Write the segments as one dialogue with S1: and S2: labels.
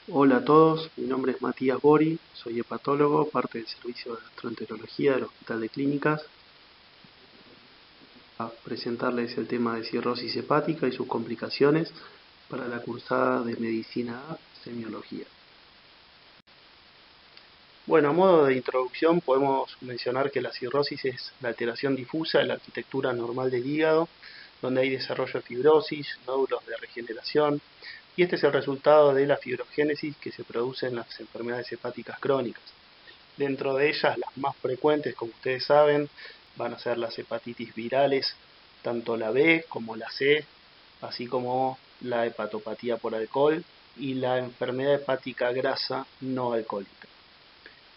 S1: Hola a todos, mi nombre es Matías Bori, soy hepatólogo, parte del servicio de gastroenterología del Hospital de Clínicas. A presentarles el tema de cirrosis hepática y sus complicaciones para la cursada de Medicina A, Semiología. Bueno, a modo de introducción podemos mencionar que la cirrosis es la alteración difusa de la arquitectura normal del hígado, donde hay desarrollo de fibrosis, nódulos de regeneración, y este es el resultado de la fibrogénesis que se produce en las enfermedades hepáticas crónicas. Dentro de ellas, las más frecuentes, como ustedes saben, van a ser las hepatitis virales, tanto la B como la C, así como la hepatopatía por alcohol y la enfermedad hepática grasa no alcohólica.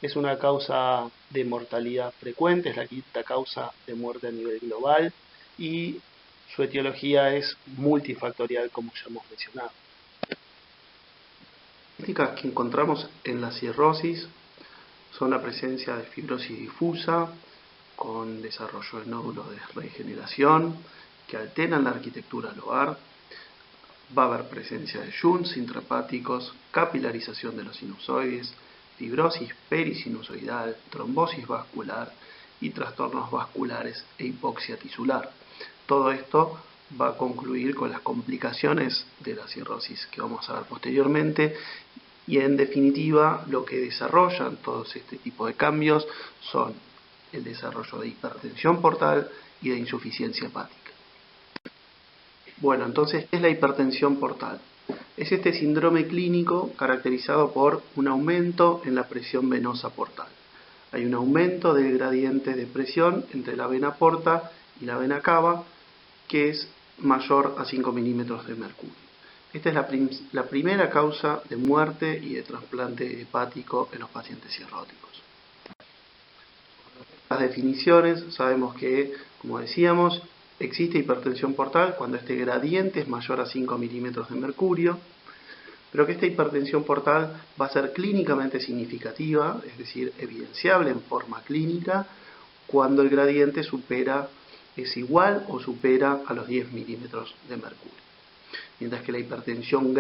S1: Es una causa de mortalidad frecuente, es la quinta causa de muerte a nivel global y su etiología es multifactorial, como ya hemos mencionado. Las características que encontramos en la cirrosis son la presencia de fibrosis difusa con desarrollo de nódulos de regeneración que alteran la arquitectura lobar. Va a haber presencia de shunts intrahepáticos, capilarización de los sinusoides, fibrosis perisinusoidal, trombosis vascular y trastornos vasculares e hipoxia tisular. Todo esto va a concluir con las complicaciones de la cirrosis que vamos a ver posteriormente. Y en definitiva, lo que desarrollan todos este tipo de cambios son el desarrollo de hipertensión portal y de insuficiencia hepática. Bueno, entonces, ¿qué es la hipertensión portal? Es este síndrome clínico caracterizado por un aumento en la presión venosa portal. Hay un aumento del gradiente de presión entre la vena porta y la vena cava que es mayor a 5 milímetros de mercurio. Esta es la primera causa de muerte y de trasplante hepático en los pacientes cirróticos. Las definiciones, sabemos que, como decíamos, existe hipertensión portal cuando este gradiente es mayor a 5 milímetros de mercurio, pero que esta hipertensión portal va a ser clínicamente significativa, es decir, evidenciable en forma clínica, cuando el gradiente es igual o supera a los 10 milímetros de mercurio. Mientras que la hipertensión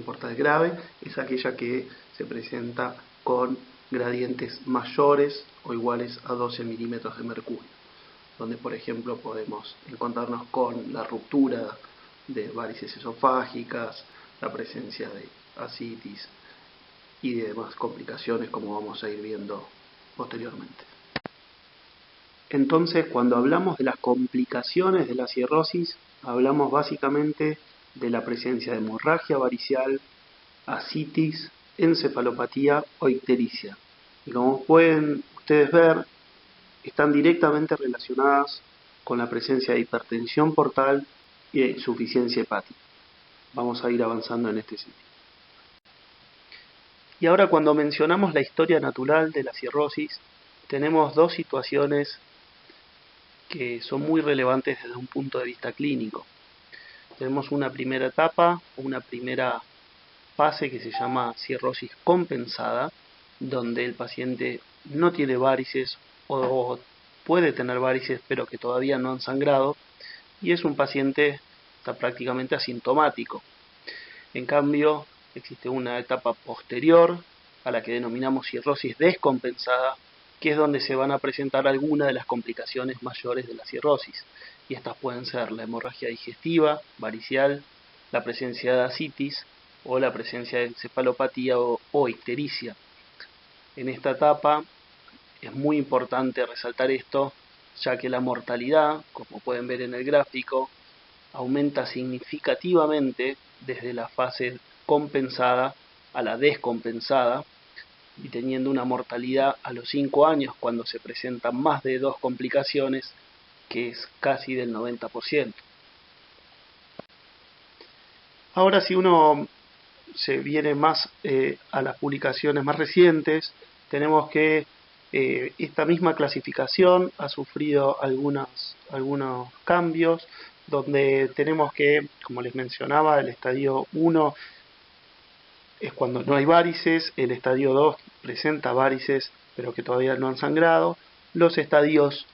S1: portal grave, es aquella que se presenta con gradientes mayores o iguales a 12 milímetros de mercurio, donde por ejemplo podemos encontrarnos con la ruptura de varices esofágicas, la presencia de ascitis y de demás complicaciones, como vamos a ir viendo posteriormente. Entonces, cuando hablamos de las complicaciones de la cirrosis, hablamos básicamente de la presencia de hemorragia varicial, ascitis, encefalopatía o ictericia. Y como pueden ustedes ver, están directamente relacionadas con la presencia de hipertensión portal y de insuficiencia hepática. Vamos a ir avanzando en este sentido. Y ahora, cuando mencionamos la historia natural de la cirrosis, tenemos dos situaciones que son muy relevantes desde un punto de vista clínico. Tenemos una primera etapa, una primera fase que se llama cirrosis compensada, donde el paciente no tiene varices o puede tener varices pero que todavía no han sangrado, y es un paciente está prácticamente asintomático. En cambio, existe una etapa posterior a la que denominamos cirrosis descompensada, que es donde se van a presentar algunas de las complicaciones mayores de la cirrosis. Y estas pueden ser la hemorragia digestiva, varicial, la presencia de ascitis o la presencia de encefalopatía o ictericia. En esta etapa es muy importante resaltar esto, ya que la mortalidad, como pueden ver en el gráfico, aumenta significativamente desde la fase compensada a la descompensada, y teniendo una mortalidad a los 5 años cuando se presentan más de 2 complicaciones, que es casi del 90%. Ahora, si uno se viene más a las publicaciones más recientes, tenemos que esta misma clasificación ha sufrido algunos cambios, donde tenemos que, como les mencionaba, el estadio 1 es cuando no hay varices, el estadio 2 presenta varices pero que todavía no han sangrado, los estadios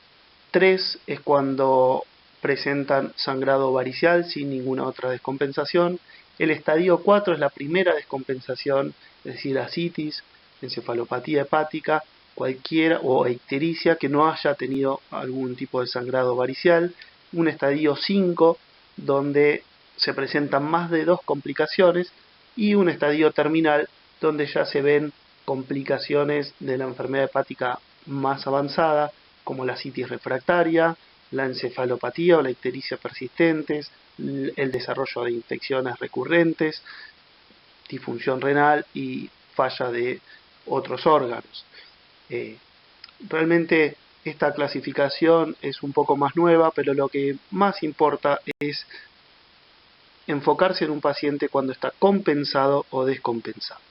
S1: 3 es cuando presentan sangrado varicial sin ninguna otra descompensación, El estadio 4 es la primera descompensación, es decir, ascitis, encefalopatía hepática, cualquiera o ictericia que no haya tenido algún tipo de sangrado varicial. Un estadio 5 donde se presentan más de 2 complicaciones y un estadio terminal donde ya se ven complicaciones de la enfermedad hepática más avanzada, como la ascitis refractaria, la encefalopatía o la ictericia persistentes, el desarrollo de infecciones recurrentes, disfunción renal y falla de otros órganos. Realmente esta clasificación es un poco más nueva, pero lo que más importa es enfocarse en un paciente cuando está compensado o descompensado.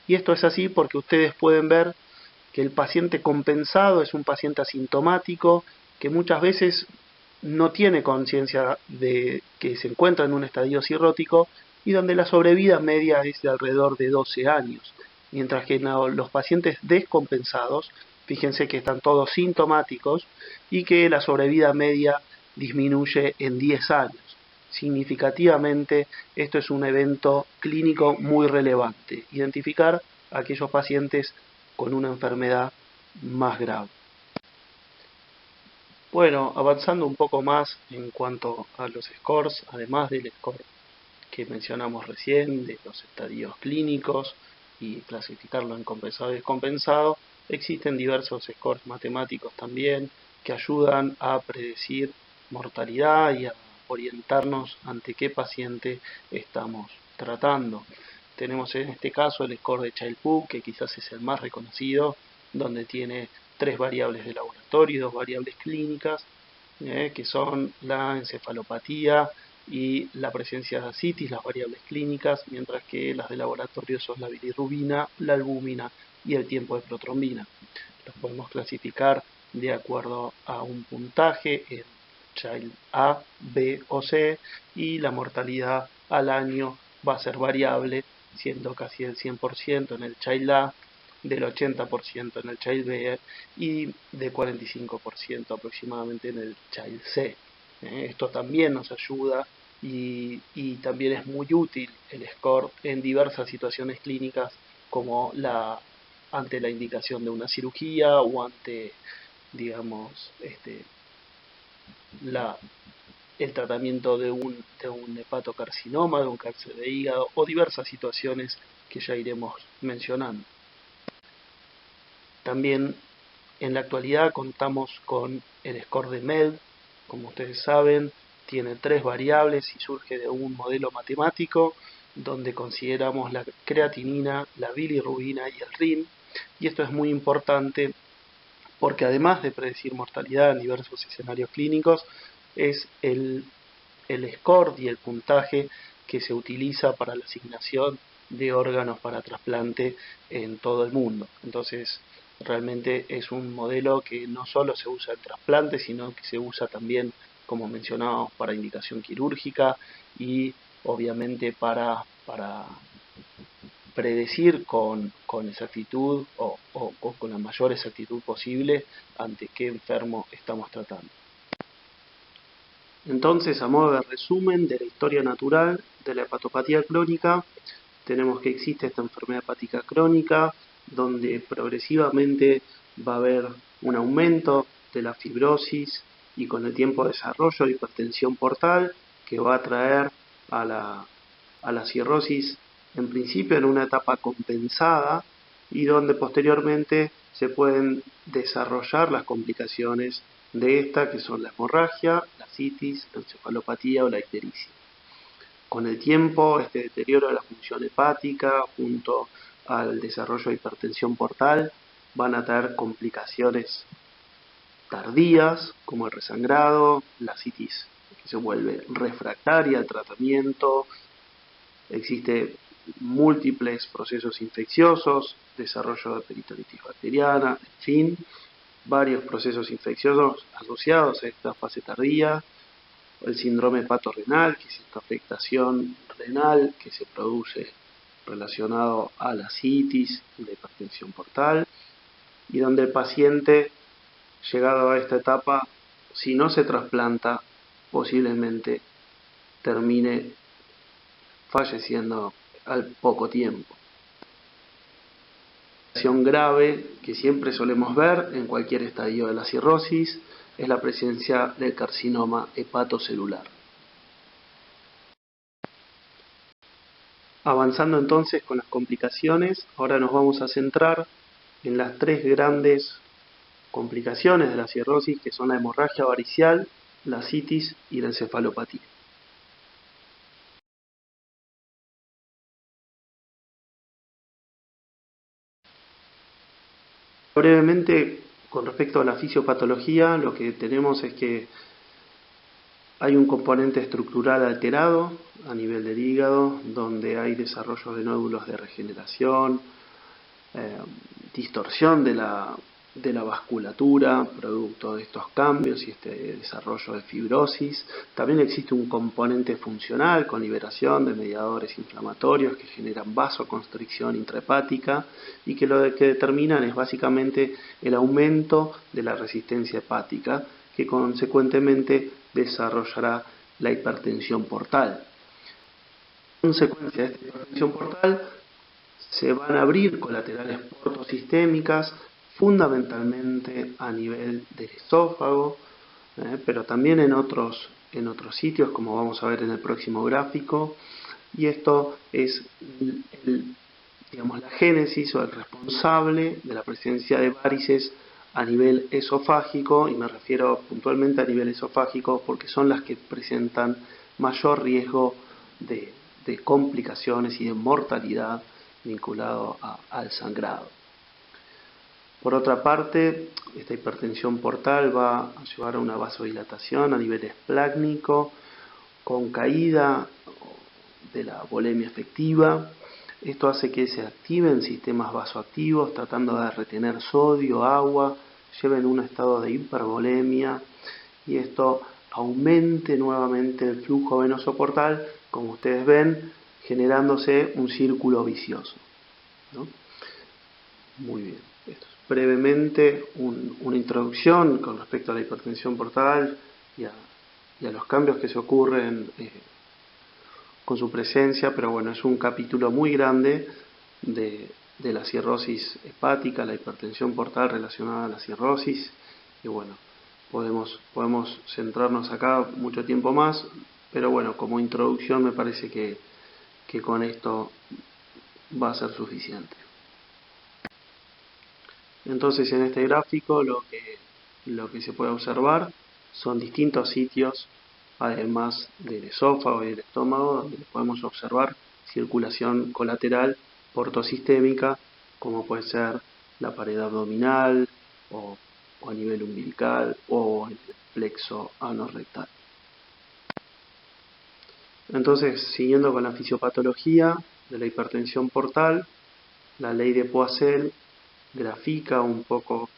S1: Y esto es así porque ustedes pueden ver que el paciente compensado es un paciente asintomático que muchas veces no tiene conciencia de que se encuentra en un estadio cirrótico y donde la sobrevida media es de alrededor de 12 años, mientras que los pacientes descompensados, fíjense que están todos sintomáticos y que la sobrevida media disminuye en 10 años. Significativamente, esto es un evento clínico muy relevante, identificar a aquellos pacientes con una enfermedad más grave. Bueno, avanzando un poco más en cuanto a los scores, además del score que mencionamos recién, de los estadios clínicos y clasificarlo en compensado y descompensado, existen diversos scores matemáticos también que ayudan a predecir mortalidad y a orientarnos ante qué paciente estamos tratando. Tenemos en este caso el score de Child-Pugh, que quizás es el más reconocido, donde tiene 3 variables de laboratorio y 2 variables clínicas, que son la encefalopatía y la presencia de ascitis, las variables clínicas, mientras que las de laboratorio son la bilirrubina, la albúmina y el tiempo de protrombina. Los podemos clasificar de acuerdo a un puntaje en Child A, B o C, y la mortalidad al año va a ser variable, siendo casi el 100% en el Child A, del 80% en el Child B y de 45% aproximadamente en el Child C. Esto también nos ayuda y también es muy útil el score en diversas situaciones clínicas como ante la indicación de una cirugía o ante, digamos, la, el tratamiento de un hepatocarcinoma, de un cáncer de hígado o diversas situaciones que ya iremos mencionando. También en la actualidad contamos con el score de MED, como ustedes saben, tiene 3 variables y surge de un modelo matemático donde consideramos la creatinina, la bilirrubina y el RIN, y esto es muy importante porque además de predecir mortalidad en diversos escenarios clínicos, es el score y el puntaje que se utiliza para la asignación de órganos para trasplante en todo el mundo. Entonces, realmente es un modelo que no solo se usa en trasplante, sino que se usa también, como mencionábamos, para indicación quirúrgica y obviamente para predecir con exactitud o con la mayor exactitud posible ante qué enfermo estamos tratando. Entonces, a modo de resumen de la historia natural de la hepatopatía crónica, tenemos que existe esta enfermedad hepática crónica, donde progresivamente va a haber un aumento de la fibrosis y con el tiempo desarrollo de hipertensión portal, que va a traer a la cirrosis en principio en una etapa compensada y donde posteriormente se pueden desarrollar las complicaciones de esta, que son la hemorragia, la ascitis, la encefalopatía o la ictericia. Con el tiempo, este deterioro de la función hepática junto al desarrollo de hipertensión portal van a traer complicaciones tardías como el resangrado, la ascitis que se vuelve refractaria al tratamiento, existe múltiples procesos infecciosos, desarrollo de peritonitis bacteriana, en fin, varios procesos infecciosos asociados a esta fase tardía, el síndrome hepatorrenal, que es esta afectación renal que se produce relacionado a la ascitis, la hipertensión portal, y donde el paciente, llegado a esta etapa, si no se trasplanta, posiblemente termine falleciendo al poco tiempo. La situación grave que siempre solemos ver en cualquier estadio de la cirrosis es la presencia del carcinoma hepatocelular. Avanzando entonces con las complicaciones, ahora nos vamos a centrar en las tres grandes complicaciones de la cirrosis, que son la hemorragia varicial, la citis y la encefalopatía. Brevemente, con respecto a la fisiopatología, lo que tenemos es que hay un componente estructural alterado a nivel del hígado, donde hay desarrollo de nódulos de regeneración, distorsión de la vasculatura, producto de estos cambios y este desarrollo de fibrosis. También existe un componente funcional con liberación de mediadores inflamatorios que generan vasoconstricción intrahepática y que lo que determinan es básicamente el aumento de la resistencia hepática, que consecuentemente desarrollará la hipertensión portal. En consecuencia de esta hipertensión portal, se van a abrir colaterales portosistémicas, fundamentalmente a nivel del esófago, pero también en otros sitios, como vamos a ver en el próximo gráfico, y esto es la génesis o el responsable de la presencia de varices a nivel esofágico, y me refiero puntualmente a nivel esofágico porque son las que presentan mayor riesgo de complicaciones y de mortalidad vinculado al sangrado. Por otra parte, esta hipertensión portal va a llevar a una vasodilatación a nivel esplácnico, con caída de la volemia efectiva. Esto hace que se activen sistemas vasoactivos tratando de retener sodio, agua, lleven un estado de hipervolemia y esto aumente nuevamente el flujo venoso portal, como ustedes ven, generándose un círculo vicioso, ¿no? Muy bien. Esto es brevemente una introducción con respecto a la hipertensión portal y a los cambios que se ocurren con su presencia, pero bueno, es un capítulo muy grande de la cirrosis hepática, la hipertensión portal relacionada a la cirrosis, y bueno, podemos centrarnos acá mucho tiempo más, pero bueno, como introducción me parece que con esto va a ser suficiente. Entonces en este gráfico lo que se puede observar son distintos sitios, además del esófago y del estómago, donde podemos observar circulación colateral portosistémica, como puede ser la pared abdominal o a nivel umbilical o en el plexo anorrectal. Entonces, siguiendo con la fisiopatología de la hipertensión portal, la ley de Poiseuille grafica un poco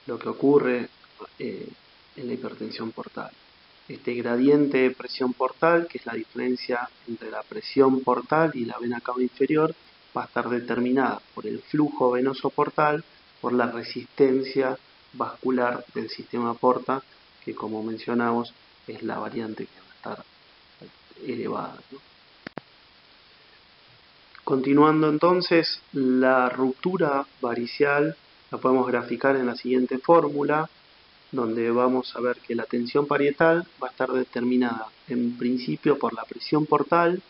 S1: lo que ocurre en la hipertensión portal. Este gradiente de presión portal, que es la diferencia entre la presión portal y la vena cava inferior, va a estar determinada por el flujo venoso portal, por la resistencia vascular del sistema porta, que como mencionamos es la variante que va a estar elevada, ¿no? Continuando entonces, la ruptura varicial la podemos graficar en la siguiente fórmula, donde vamos a ver que la tensión parietal va a estar determinada en principio por la presión portal.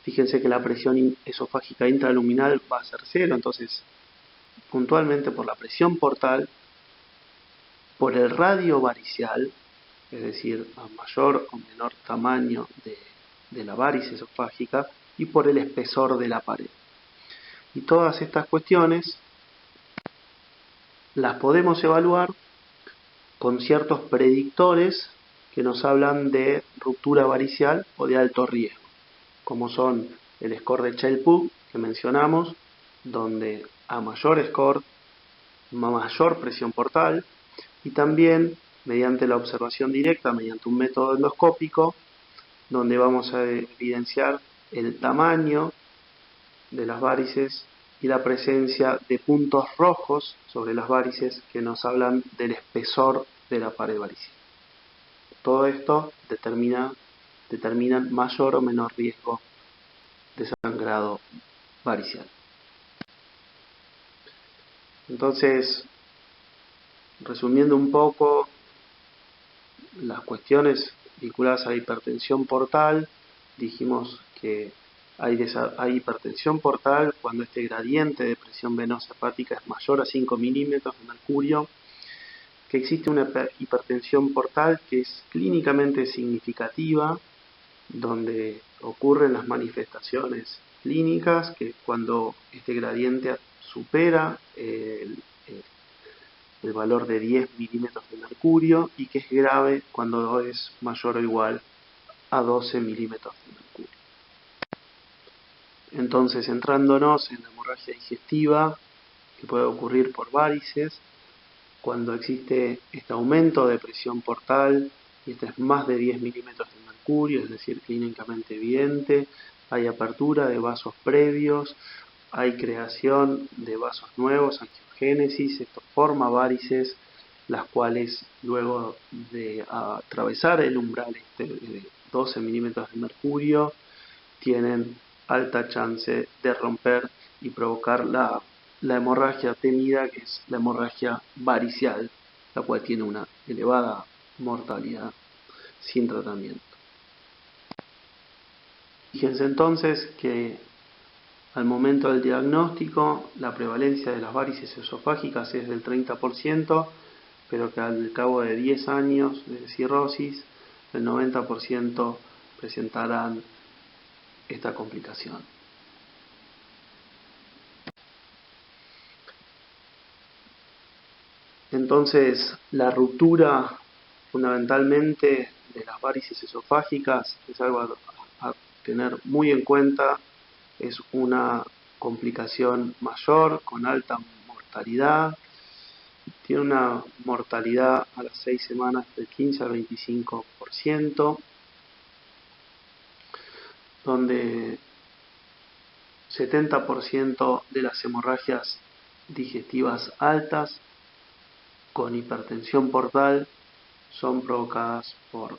S1: Fíjense que la presión esofágica intraluminal va a ser 0, entonces puntualmente por la presión portal, por el radio varicial, es decir, a mayor o menor tamaño de la varice esofágica, y por el espesor de la pared. Y todas estas cuestiones las podemos evaluar con ciertos predictores que nos hablan de ruptura varicial o de alto riesgo, como son el score de Child-Pugh que mencionamos, donde a mayor score, mayor presión portal, y también mediante la observación directa, mediante un método endoscópico, donde vamos a evidenciar el tamaño de las varices y la presencia de puntos rojos sobre las varices que nos hablan del espesor de la pared varicial. Todo esto determinan mayor o menor riesgo de sangrado varicial. Entonces, resumiendo un poco las cuestiones vinculadas a la hipertensión portal, dijimos que hay hipertensión portal cuando este gradiente de presión venosa hepática es mayor a 5 milímetros de mercurio, que existe una hipertensión portal que es clínicamente significativa, donde ocurren las manifestaciones clínicas, que cuando este gradiente supera el valor de 10 milímetros de mercurio, y que es grave cuando es mayor o igual a 12 milímetros de mercurio. Entonces, centrándonos en la hemorragia digestiva, que puede ocurrir por varices, cuando existe este aumento de presión portal, y este es más de 10 milímetros de mercurio, es decir, clínicamente evidente, hay apertura de vasos previos, hay creación de vasos nuevos, angiogénesis, esto forma varices, las cuales luego de atravesar el umbral de 12 milímetros de mercurio, tienen alta chance de romper y provocar la hemorragia temida, que es la hemorragia varicial, la cual tiene una elevada mortalidad sin tratamiento. Fíjense entonces que al momento del diagnóstico la prevalencia de las varices esofágicas es del 30%, pero que al cabo de 10 años de cirrosis el 90% presentarán esta complicación. Entonces, la ruptura fundamentalmente de las varices esofágicas es algo a tener muy en cuenta, es una complicación mayor con alta mortalidad, tiene una mortalidad a las 6 semanas del 15 al 25%, donde 70% de las hemorragias digestivas altas con hipertensión portal son provocadas por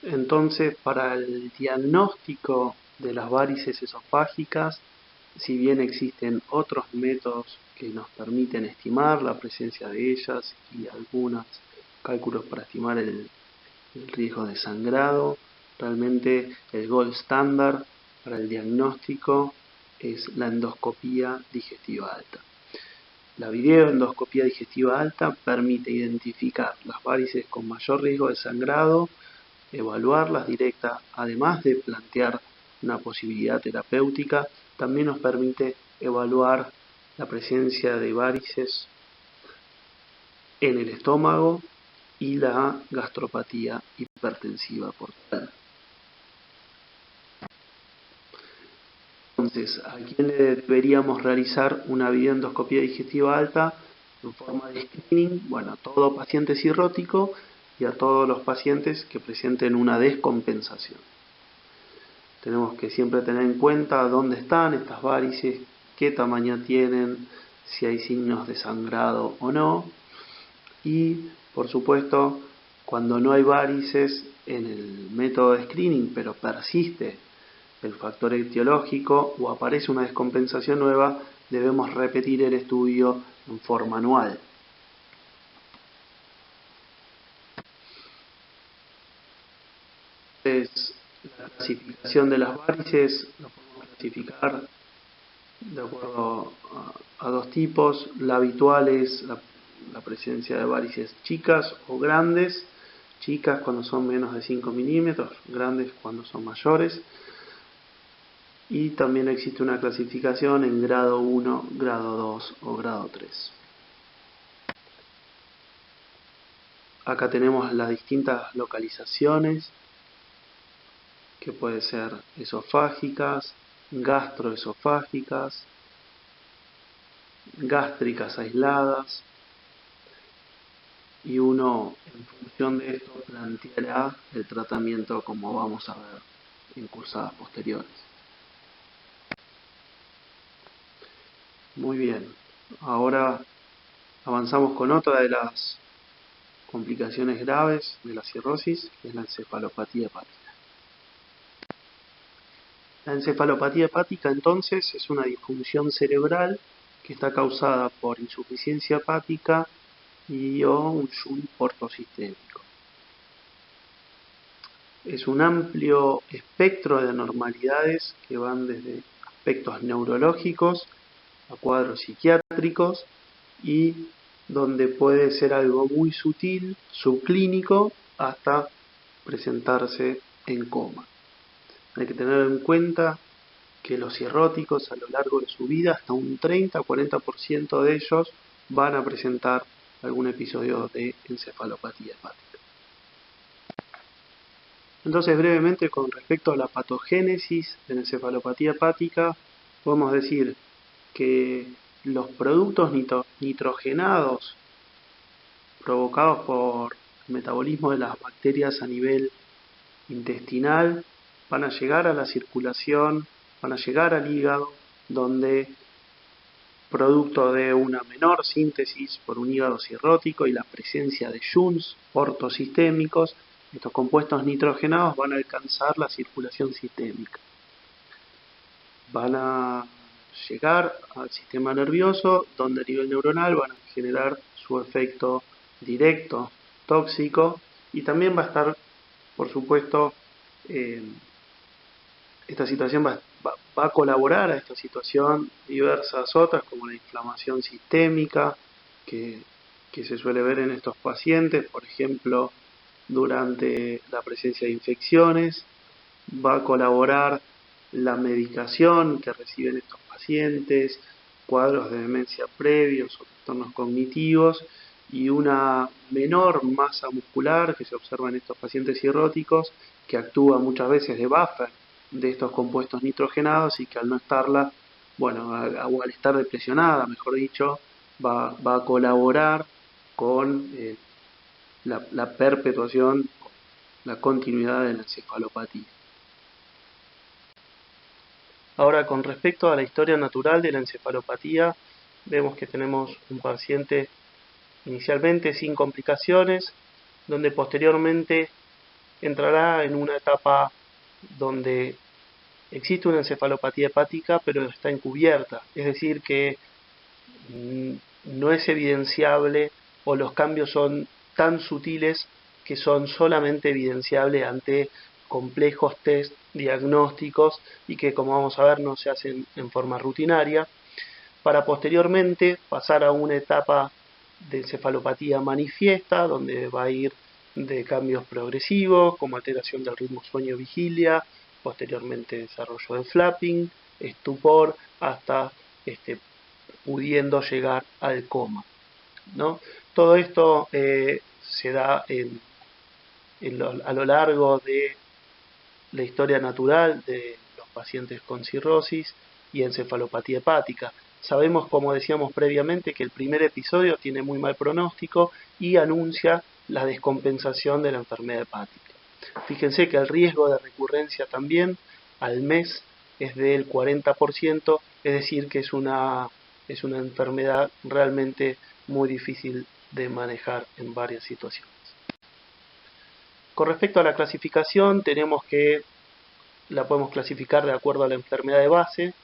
S1: Entonces, para el diagnóstico de las varices esofágicas, si bien existen otros métodos que nos permiten estimar la presencia de ellas y algunos cálculos para estimar el riesgo de sangrado, realmente el gold standard para el diagnóstico es la endoscopía digestiva alta. La videoendoscopía digestiva alta permite identificar las varices con mayor riesgo de sangrado, evaluarlas directas, además de plantear una posibilidad terapéutica, también nos permite evaluar la presencia de varices en el estómago y la gastropatía hipertensiva portal. Entonces, ¿a quién le deberíamos realizar una videoendoscopía digestiva alta en forma de screening? Bueno, a todo paciente cirrótico y a todos los pacientes que presenten una descompensación. Tenemos que siempre tener en cuenta dónde están estas varices, qué tamaño tienen, si hay signos de sangrado o no. Y, por supuesto, cuando no hay varices en el método de screening, pero persiste el factor etiológico o aparece una descompensación nueva, debemos repetir el estudio en forma anual. Entonces, la clasificación de las varices lo podemos clasificar de acuerdo a dos tipos. La habitual es la presencia de varices chicas o grandes, chicas cuando son menos de 5 milímetros, grandes cuando son mayores. Y también existe una clasificación en grado 1, grado 2 o grado 3. Acá tenemos las distintas localizaciones, que pueden ser esofágicas, gastroesofágicas, gástricas aisladas, y uno en función de esto planteará el tratamiento como vamos a ver en cursadas posteriores. Muy bien, ahora avanzamos con otra de las complicaciones graves de la cirrosis, que es la encefalopatía hepática. La encefalopatía hepática entonces es una disfunción cerebral que está causada por insuficiencia hepática y o un shunt portosistémico. Es un amplio espectro de anormalidades que van desde aspectos neurológicos a cuadros psiquiátricos y donde puede ser algo muy sutil, subclínico, hasta presentarse en coma. Hay que tener en cuenta que los cirróticos a lo largo de su vida, hasta un 30-40% de ellos van a presentar algún episodio de encefalopatía hepática. Entonces, brevemente, con respecto a la patogénesis de la encefalopatía hepática, podemos decir que los productos nitrogenados provocados por el metabolismo de las bacterias a nivel intestinal van a llegar a la circulación, van a llegar al hígado, donde producto de una menor síntesis por un hígado cirrótico y la presencia de shunts ortosistémicos, estos compuestos nitrogenados van a alcanzar la circulación sistémica. Van a llegar al sistema nervioso, donde a nivel neuronal van a generar su efecto directo, tóxico, y también va a estar, por supuesto, esta situación va a colaborar a esta situación diversas otras, como la inflamación sistémica, que se suele ver en estos pacientes, por ejemplo, durante la presencia de infecciones. Va a colaborar la medicación que reciben estos pacientes, cuadros de demencia previos o trastornos cognitivos, y una menor masa muscular que se observa en estos pacientes cirróticos, que actúa muchas veces de buffer de estos compuestos nitrogenados y que al no estarla, bueno, o al estar depresionada, mejor dicho, va a colaborar con la perpetuación, la continuidad de la encefalopatía. Ahora, con respecto a la historia natural de la encefalopatía, vemos que tenemos un paciente inicialmente sin complicaciones, donde posteriormente entrará en una etapa donde existe una encefalopatía hepática, pero está encubierta, es decir, que no es evidenciable o los cambios son tan sutiles que son solamente evidenciables ante complejos test diagnósticos y que, como vamos a ver, no se hacen en forma rutinaria, para posteriormente pasar a una etapa de encefalopatía manifiesta, donde va a ir de cambios progresivos, como alteración del ritmo sueño-vigilia, posteriormente desarrollo de flapping, estupor, hasta pudiendo llegar al coma, ¿no? Todo esto se da a lo largo de la historia natural de los pacientes con cirrosis y encefalopatía hepática. Sabemos, como decíamos previamente, que el primer episodio tiene muy mal pronóstico y anuncia la descompensación de la enfermedad hepática. Fíjense que el riesgo de recurrencia también al mes es del 40%, es decir, que es una enfermedad realmente muy difícil de manejar en varias situaciones. Con respecto a la clasificación, tenemos que la podemos clasificar de acuerdo a la enfermedad de base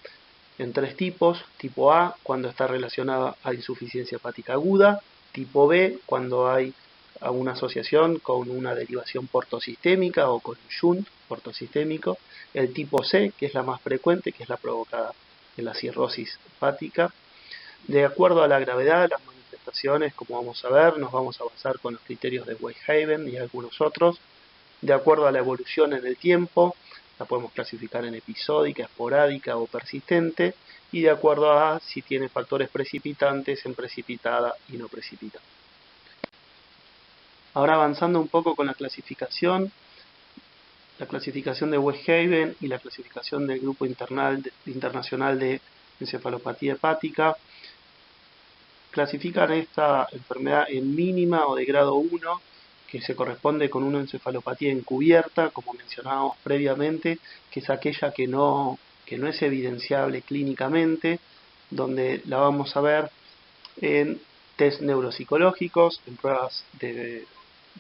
S1: en tres tipos. Tipo A, cuando está relacionada a insuficiencia hepática aguda. Tipo B, cuando hay una asociación con una derivación portosistémica o con un shunt portosistémico. El tipo C, que es la más frecuente, que es la provocada en la cirrosis hepática. De acuerdo a la gravedad de las manifestaciones, como vamos a ver, nos vamos a basar con los criterios de Weishaven y algunos otros. De acuerdo a la evolución en el tiempo, la podemos clasificar en episódica, esporádica o persistente, y de acuerdo a si tiene factores precipitantes en precipitada y no precipitada. Ahora, avanzando un poco con la clasificación de Weishaven y la clasificación del Grupo Internacional de Encefalopatía Hepática, clasifican esta enfermedad en mínima o de grado 1, que se corresponde con una encefalopatía encubierta, como mencionábamos previamente, que es aquella que no es evidenciable clínicamente, donde la vamos a ver en test neuropsicológicos, en pruebas de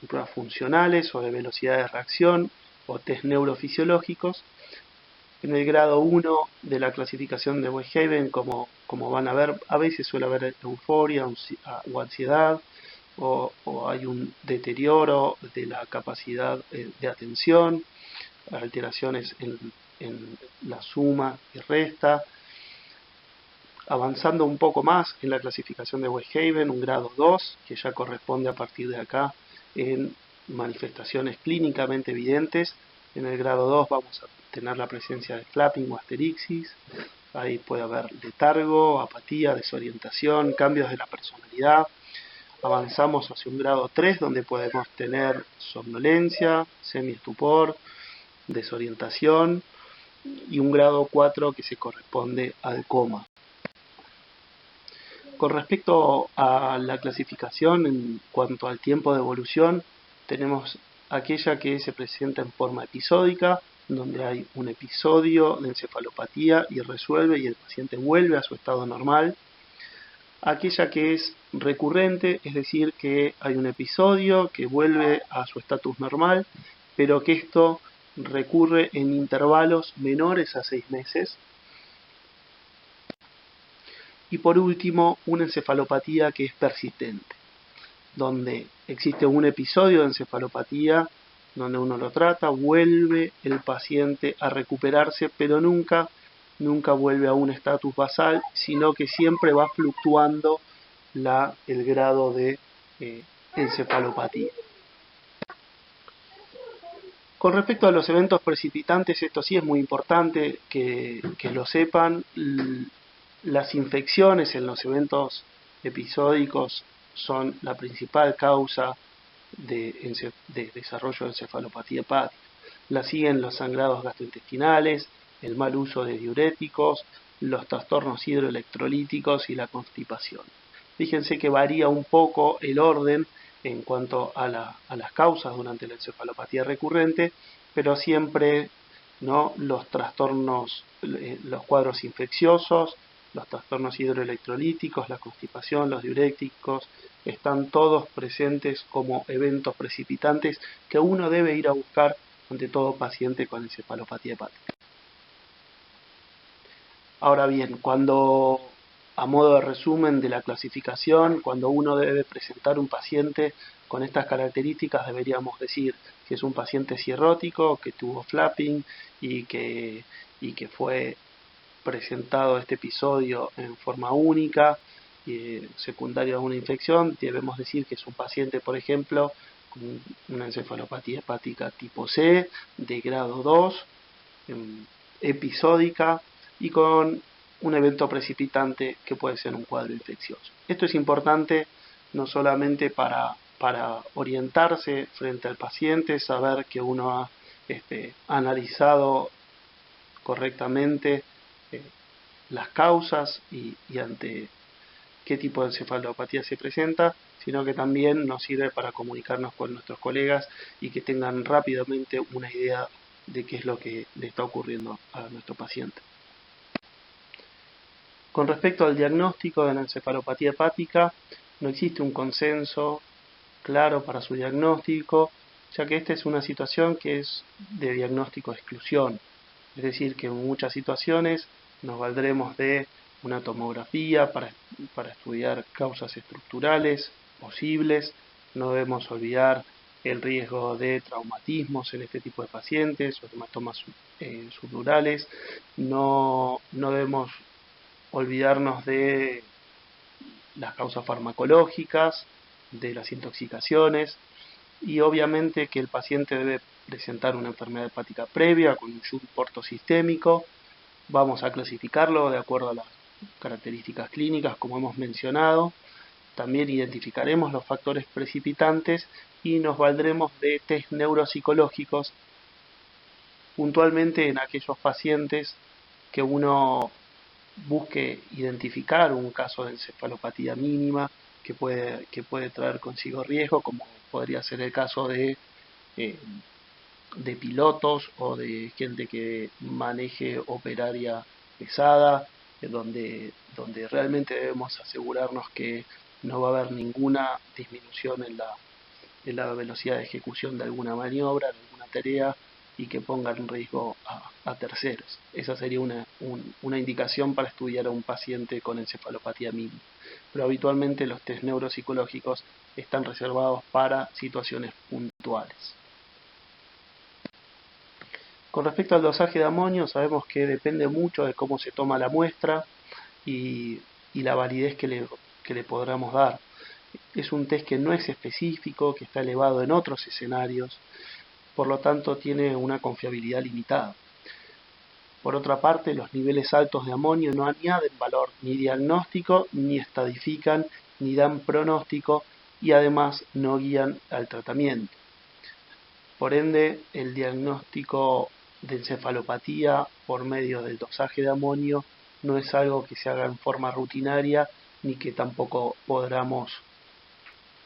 S1: pruebas funcionales o de velocidad de reacción o test neurofisiológicos. En el grado 1 de la clasificación de Westhaven, como van a ver, a veces suele haber euforia o ansiedad, o hay un deterioro de la capacidad de atención, alteraciones en la suma y resta. Avanzando un poco más en la clasificación de Westhaven, un grado 2, que ya corresponde a partir de acá en manifestaciones clínicamente evidentes. En el grado 2 vamos a tener la presencia de flapping o asterixis. Ahí puede haber letargo, apatía, desorientación, cambios de la personalidad. Avanzamos hacia un grado 3, donde podemos tener somnolencia, semiestupor, desorientación, y un grado 4 que se corresponde al coma. Con respecto a la clasificación en cuanto al tiempo de evolución, tenemos aquella que se presenta en forma episódica, donde hay un episodio de encefalopatía y resuelve y el paciente vuelve a su estado normal. Aquella que es recurrente, es decir, que hay un episodio que vuelve a su estatus normal, pero que esto recurre en intervalos menores a 6 meses. Y por último, una encefalopatía que es persistente, donde existe un episodio de encefalopatía donde uno lo trata, vuelve el paciente a recuperarse, pero nunca vuelve a un estatus basal, sino que siempre va fluctuando el grado de encefalopatía. Con respecto a los eventos precipitantes, esto sí es muy importante que lo sepan. Las infecciones en los eventos episódicos son la principal causa de desarrollo de encefalopatía hepática. La siguen los sangrados gastrointestinales, el mal uso de diuréticos, los trastornos hidroelectrolíticos y la constipación. Fíjense que varía un poco el orden en cuanto a las causas durante la encefalopatía recurrente, pero siempre, ¿no?, los trastornos, los cuadros infecciosos, los trastornos hidroelectrolíticos, la constipación, los diuréticos, están todos presentes como eventos precipitantes que uno debe ir a buscar ante todo paciente con encefalopatía hepática. Ahora bien, a modo de resumen de la clasificación, cuando uno debe presentar un paciente con estas características, deberíamos decir que es un paciente cirrótico, que tuvo flapping y que fue presentado este episodio en forma única, secundario a una infección. Debemos decir que es un paciente, por ejemplo, con una encefalopatía hepática tipo C, de grado 2, episódica y con un evento precipitante que puede ser un cuadro infeccioso. Esto es importante no solamente para orientarse frente al paciente, saber que uno ha analizado correctamente las causas y ante qué tipo de encefalopatía se presenta, sino que también nos sirve para comunicarnos con nuestros colegas y que tengan rápidamente una idea de qué es lo que le está ocurriendo a nuestro paciente. Con respecto al diagnóstico de la encefalopatía hepática, no existe un consenso claro para su diagnóstico, ya que esta es una situación que es de diagnóstico de exclusión, es decir, que en muchas situaciones nos valdremos de una tomografía para estudiar causas estructurales posibles. No debemos olvidar el riesgo de traumatismos en este tipo de pacientes o hematomas subdurales. No debemos olvidarnos de las causas farmacológicas, de las intoxicaciones, y obviamente que el paciente debe presentar una enfermedad hepática previa con un shunt portosistémico. Vamos a clasificarlo de acuerdo a las características clínicas, como hemos mencionado. También identificaremos los factores precipitantes y nos valdremos de test neuropsicológicos, puntualmente en aquellos pacientes que uno busque identificar un caso de encefalopatía mínima que puede traer consigo riesgo, como podría ser el caso de pilotos o de gente que maneje operaria pesada, donde realmente debemos asegurarnos que no va a haber ninguna disminución la velocidad de ejecución de alguna maniobra, de alguna tarea, y que pongan en riesgo a terceros. Esa sería una indicación para estudiar a un paciente con encefalopatía mínima. Pero habitualmente los test neuropsicológicos están reservados para situaciones puntuales. Con respecto al dosaje de amonio, sabemos que depende mucho de cómo se toma la muestra y la validez que le podamos dar. Es un test que no es específico, que está elevado en otros escenarios, por lo tanto tiene una confiabilidad limitada. Por otra parte, los niveles altos de amonio no añaden valor ni diagnóstico, ni estadifican, ni dan pronóstico y además no guían al tratamiento. Por ende, el diagnóstico de encefalopatía por medio del dosaje de amonio no es algo que se haga en forma rutinaria ni que tampoco podamos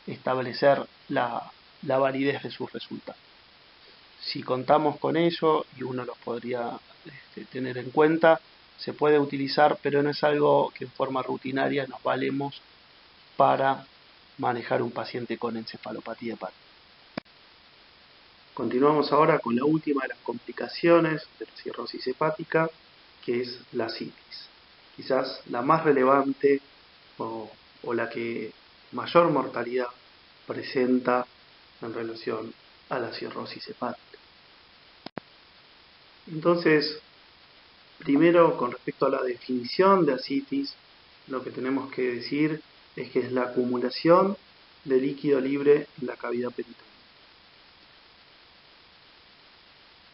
S1: establecer la validez de sus resultados. Si contamos con ello y uno los podría tener en cuenta, se puede utilizar, pero no es algo que en forma rutinaria nos valemos para manejar un paciente con encefalopatía hepática. Continuamos ahora con la última de las complicaciones de la cirrosis hepática, que es la ascitis. Quizás la más relevante o la que mayor mortalidad presenta en relación a la cirrosis hepática. Entonces, primero, con respecto a la definición de ascitis, lo que tenemos que decir es que es la acumulación de líquido libre en la cavidad peritoneal.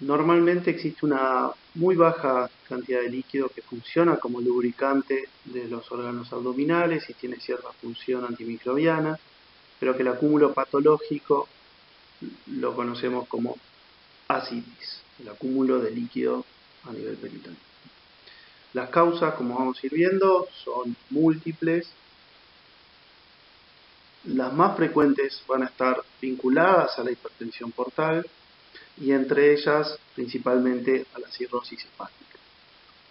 S1: Normalmente existe una muy baja cantidad de líquido que funciona como lubricante de los órganos abdominales y tiene cierta función antimicrobiana, pero que el acúmulo patológico lo conocemos como ascitis, el acúmulo de líquido a nivel peritoneal. Las causas, como vamos a ir viendo, son múltiples. Las más frecuentes van a estar vinculadas a la hipertensión portal y entre ellas principalmente a la cirrosis hepática.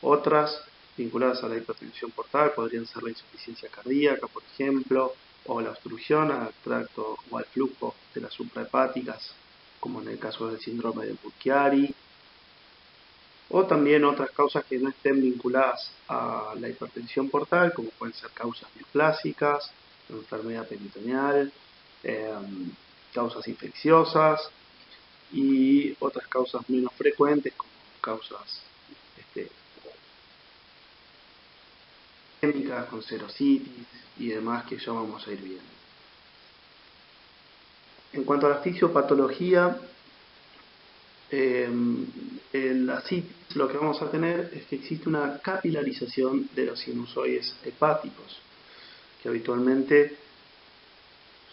S1: Otras vinculadas a la hipertensión portal podrían ser la insuficiencia cardíaca, por ejemplo, o la obstrucción al tracto o al flujo de las suprahepáticas, como en el caso del síndrome de Budd-Chiari, o también otras causas que no estén vinculadas a la hipertensión portal, como pueden ser causas neoplásicas, enfermedad peritoneal, causas infecciosas y otras causas menos frecuentes como causas endémicas con serositis y demás que ya vamos a ir viendo. En cuanto a la fisiopatología, el ascitis, lo que vamos a tener es que existe una capilarización de los sinusoides hepáticos, que habitualmente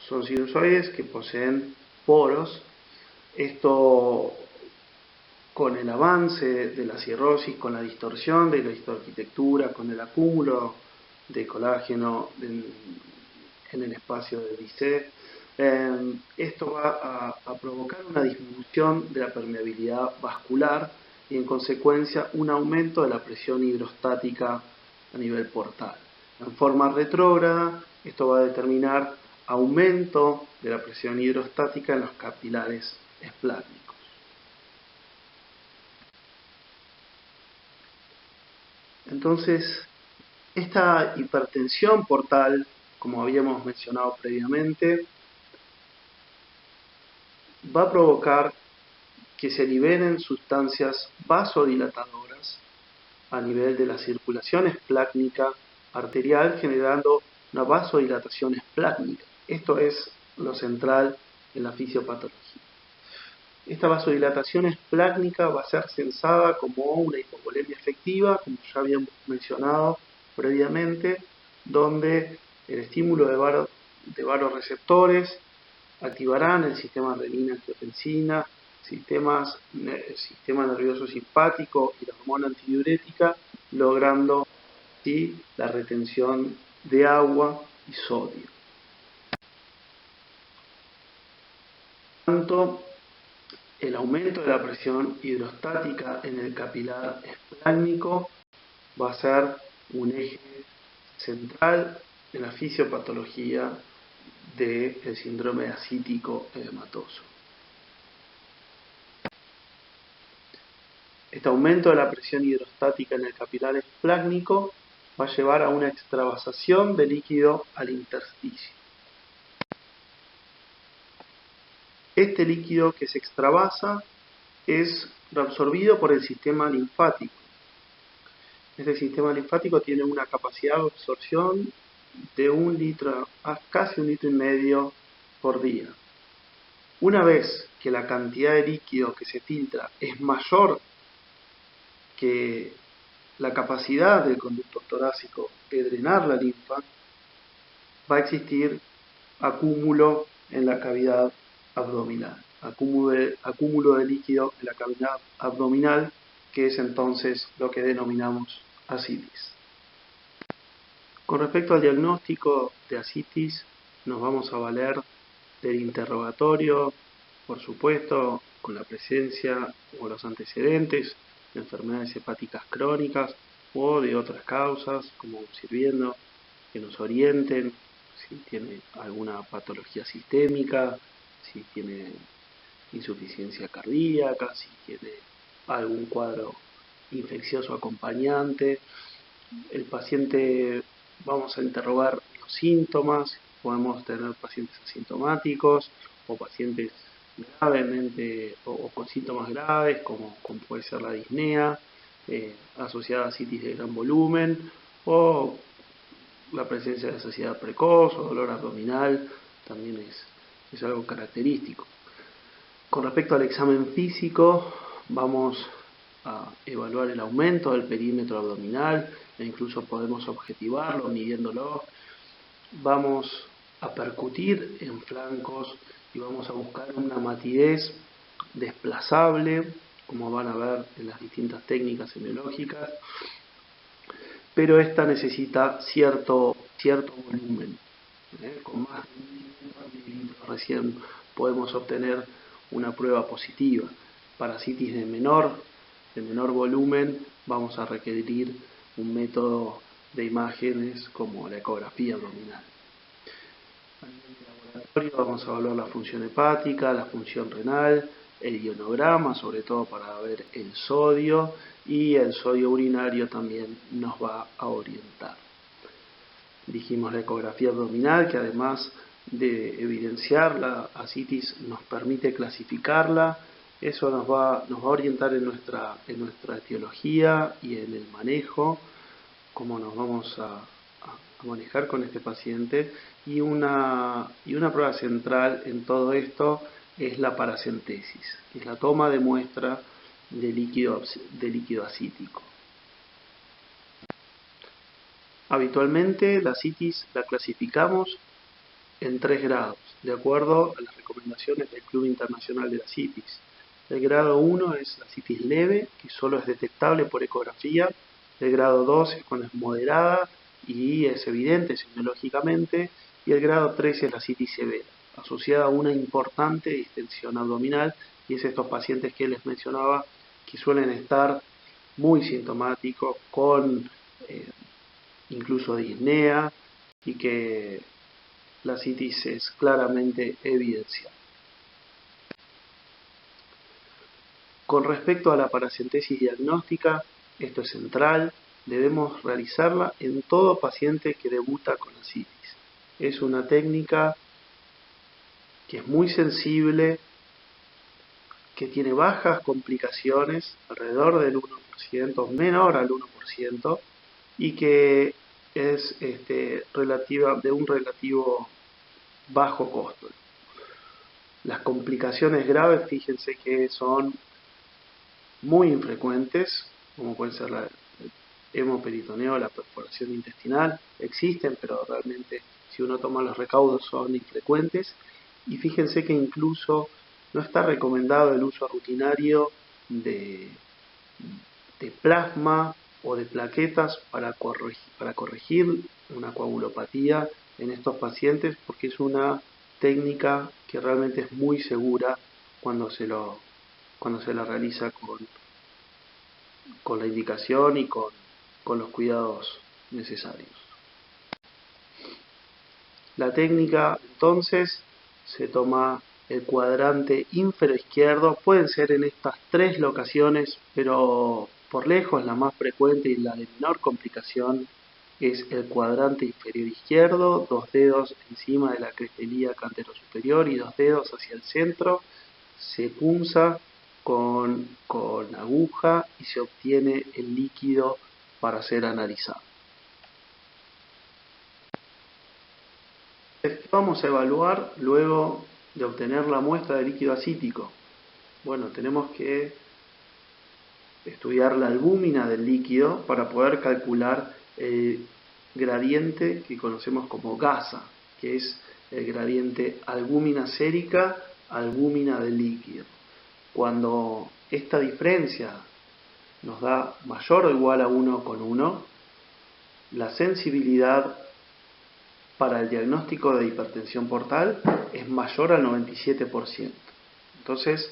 S1: son sinusoides que poseen poros. Esto, con el avance de la cirrosis, con la distorsión de la histoarquitectura, con el acúmulo de colágeno en el espacio de Bicet, esto va a provocar una disminución de la permeabilidad vascular y en consecuencia un aumento de la presión hidrostática a nivel portal. En forma retrógrada, esto va a determinar aumento de la presión hidrostática en los capilares espláticos. Entonces, esta hipertensión portal, como habíamos mencionado previamente, va a provocar que se liberen sustancias vasodilatadoras a nivel de la circulación esplácnica arterial, generando una vasodilatación esplácnica. Esto es lo central en la fisiopatología. Esta vasodilatación esplácnica va a ser censada como una hipovolemia efectiva, como ya habíamos mencionado previamente, donde el estímulo de varoreceptores activarán el sistema renina-angiotensina, sistema nervioso simpático y la hormona antidiurética, logrando así la retención de agua y sodio. Por lo tanto, el aumento de la presión hidrostática en el capilar esplásmico va a ser un eje central de la fisiopatología del síndrome ascítico edematoso. Este aumento de la presión hidrostática en el capilar esplácnico va a llevar a una extravasación de líquido al intersticio. Este líquido que se extravasa es reabsorbido por el sistema linfático. Este sistema linfático tiene una capacidad de absorción de 1 litro a casi 1,5 litros por día. Una vez que la cantidad de líquido que se filtra es mayor que la capacidad del conducto torácico de drenar la linfa, va a existir acúmulo en la cavidad abdominal, acúmulo de líquido en la cavidad abdominal, que es entonces lo que denominamos ascitis. Con respecto al diagnóstico de ascitis, nos vamos a valer del interrogatorio, por supuesto, con la presencia o los antecedentes de enfermedades hepáticas crónicas o de otras causas, como sirviendo que nos orienten si tiene alguna patología sistémica, si tiene insuficiencia cardíaca, si tiene algún cuadro infeccioso acompañante. El paciente, vamos a interrogar los síntomas, podemos tener pacientes asintomáticos o pacientes gravemente o con síntomas graves como puede ser la disnea asociada a ascitis de gran volumen, o la presencia de saciedad precoz o dolor abdominal también es algo característico. Con respecto al examen físico, vamos a evaluar el aumento del perímetro abdominal e incluso podemos objetivarlo midiéndolo. Vamos a percutir en flancos y vamos a buscar una matidez desplazable, como van a ver en las distintas técnicas semiológicas, pero esta necesita cierto volumen. Con más de 1 mililitros recién podemos obtener una prueba positiva. Para ascitis de menor volumen vamos a requerir un método de imágenes como la ecografía abdominal. A nivel de laboratorio vamos a evaluar la función hepática, la función renal, el ionograma, sobre todo para ver el sodio, y el sodio urinario también nos va a orientar. Dijimos la ecografía abdominal, que además de evidenciar la ascitis nos permite clasificarla. Eso nos va a orientar en nuestra etiología y en el manejo, cómo nos vamos a manejar con este paciente. Y una prueba central en todo esto es la paracentesis, que es la toma de muestra de líquido ascítico. Habitualmente la ascitis la clasificamos en 3 grados, de acuerdo a las recomendaciones del Club Internacional de la Ascitis. El grado 1 es la ascitis leve, que solo es detectable por ecografía. El grado 2 es cuando es moderada y es evidente semiológicamente. Y el grado 3 es la ascitis severa, asociada a una importante distensión abdominal, y es estos pacientes que les mencionaba que suelen estar muy sintomáticos con incluso disnea, y que la ascitis es claramente evidenciada. Con respecto a la paracentesis diagnóstica, esto es central, debemos realizarla en todo paciente que debuta con ascitis. Es una técnica que es muy sensible, que tiene bajas complicaciones, alrededor del 1%, menor al 1%, y que es de un relativo bajo costo. Las complicaciones graves, fíjense que son muy infrecuentes, como puede ser el hemoperitoneo, la perforación intestinal, existen, pero realmente si uno toma los recaudos son infrecuentes. Y fíjense que incluso no está recomendado el uso rutinario de plasma o de plaquetas para corregir una coagulopatía en estos pacientes, porque es una técnica que realmente es muy segura cuando se la realiza con la indicación y con los cuidados necesarios. La técnica entonces se toma el cuadrante inferior izquierdo, pueden ser en estas tres locaciones, pero por lejos la más frecuente y la de menor complicación es el cuadrante inferior izquierdo, 2 dedos encima de la crestería cantero superior y 2 dedos hacia el centro, se punza con aguja y se obtiene el líquido para ser analizado. ¿Qué vamos a evaluar luego de obtener la muestra de líquido acítico? Bueno, tenemos que estudiar la albúmina del líquido para poder calcular el gradiente que conocemos como gasa, que es el gradiente albúmina sérica, albúmina del líquido. Cuando esta diferencia nos da mayor o igual a 1,1, la sensibilidad para el diagnóstico de hipertensión portal es mayor al 97%. Entonces,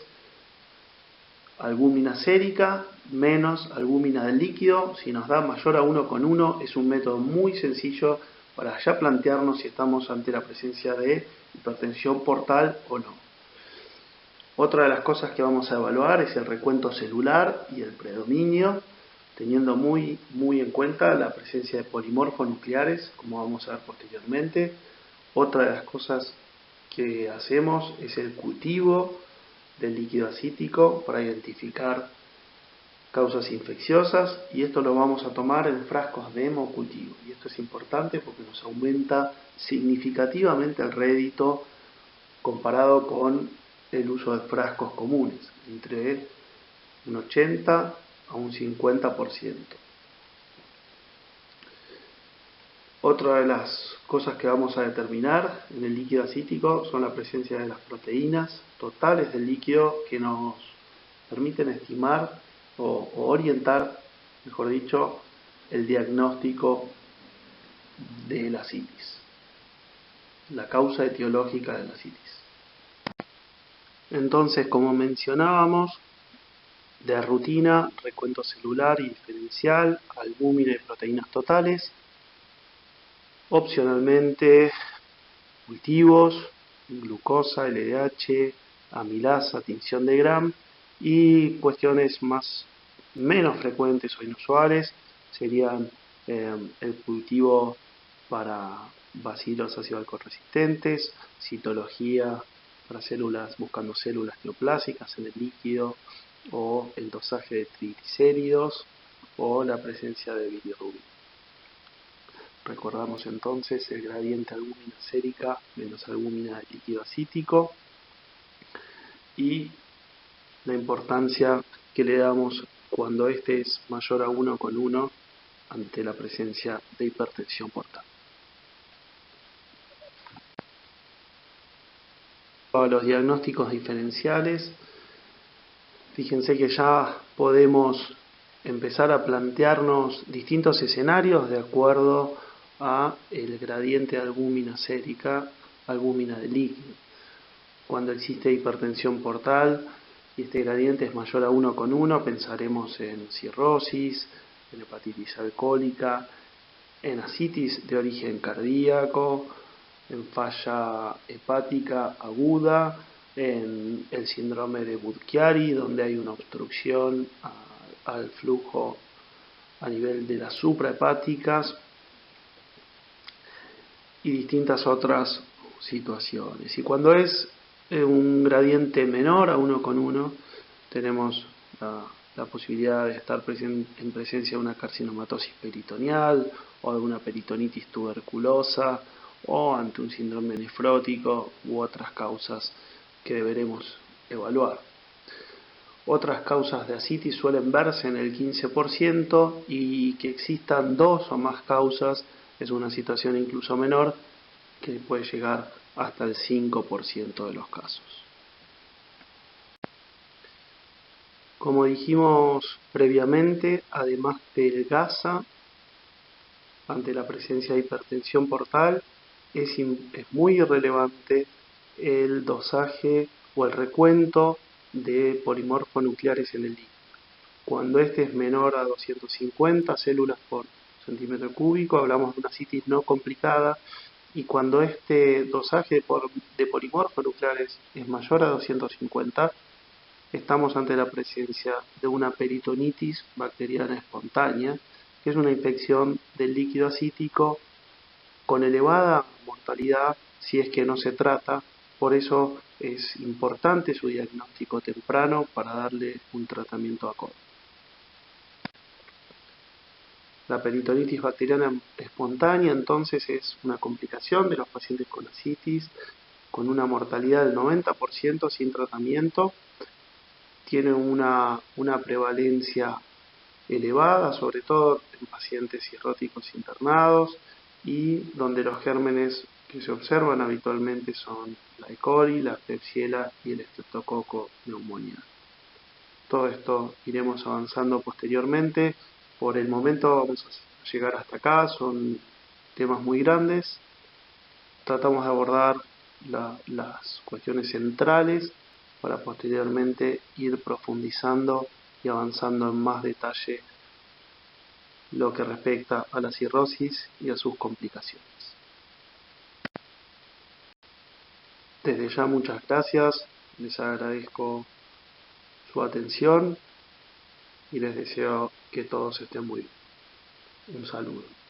S1: albúmina sérica menos albúmina del líquido, si nos da mayor a 1,1, es un método muy sencillo para ya plantearnos si estamos ante la presencia de hipertensión portal o no. Otra de las cosas que vamos a evaluar es el recuento celular y el predominio, teniendo muy en cuenta la presencia de polimorfos nucleares, como vamos a ver posteriormente. Otra de las cosas que hacemos es el cultivo del líquido acítico para identificar causas infecciosas, y esto lo vamos a tomar en frascos de hemocultivo. Y esto es importante porque nos aumenta significativamente el rédito comparado con el uso de frascos comunes, entre un 80 a un 50%. Otra de las cosas que vamos a determinar en el líquido acítico son la presencia de las proteínas totales del líquido que nos permiten estimar o orientar, mejor dicho, el diagnóstico de la asitis, la causa etiológica de la asitis. Entonces, como mencionábamos, de rutina, recuento celular y diferencial, albúmina y proteínas totales. Opcionalmente, cultivos, glucosa, LDH, amilasa, tinción de Gram, y cuestiones menos frecuentes o inusuales serían el cultivo para bacilos ácido alcoholresistentes, citología para células, buscando células neoplásicas en el líquido, o el dosaje de triglicéridos o la presencia de bilirrubina. Recordamos entonces el gradiente albúmina sérica menos albúmina del líquido acítico y la importancia que le damos cuando este es mayor a 1,1 ante la presencia de hipertensión portal. Para los diagnósticos diferenciales, fíjense que ya podemos empezar a plantearnos distintos escenarios de acuerdo a el gradiente de albúmina sérica, albúmina del líquido. Cuando existe hipertensión portal y este gradiente es mayor a 1,1, pensaremos en cirrosis, en hepatitis alcohólica, en asitis de origen cardíaco, en falla hepática aguda, en el síndrome de Budd-Chiari, donde hay una obstrucción al flujo a nivel de las suprahepáticas, y distintas otras situaciones. Y cuando es un gradiente menor a 1,1, tenemos la posibilidad de estar en presencia de una carcinomatosis peritoneal o de una peritonitis tuberculosa o ante un síndrome nefrótico u otras causas que deberemos evaluar. Otras causas de asitis suelen verse en el 15%, y que existan dos o más causas es una situación incluso menor, que puede llegar hasta el 5% de los casos. Como dijimos previamente, además del GASA, ante la presencia de hipertensión portal, es muy irrelevante el dosaje o el recuento de polimorfos nucleares en el líquido. Cuando este es menor a 250 células por centímetro cúbico, hablamos de una asitis no complicada y cuando este dosaje de polimorfos nucleares es mayor a 250, estamos ante la presencia de una peritonitis bacteriana espontánea, que es una infección del líquido acítico con elevada mortalidad si es que no se trata. Por eso es importante su diagnóstico temprano para darle un tratamiento acorde. La peritonitis bacteriana espontánea entonces es una complicación de los pacientes con ascitis con una mortalidad del 90% sin tratamiento. Tiene una prevalencia elevada, sobre todo en pacientes cirróticos internados y donde los gérmenes que se observan habitualmente son la E. coli, la Klebsiella y el Streptococcus pneumoniae. Todo esto iremos avanzando posteriormente. Por el momento vamos a llegar hasta acá, son temas muy grandes. Tratamos de abordar las cuestiones centrales para posteriormente ir profundizando y avanzando en más detalle lo que respecta a la cirrosis y a sus complicaciones. Desde ya muchas gracias, les agradezco su atención y les deseo que todos estén muy bien. Un saludo.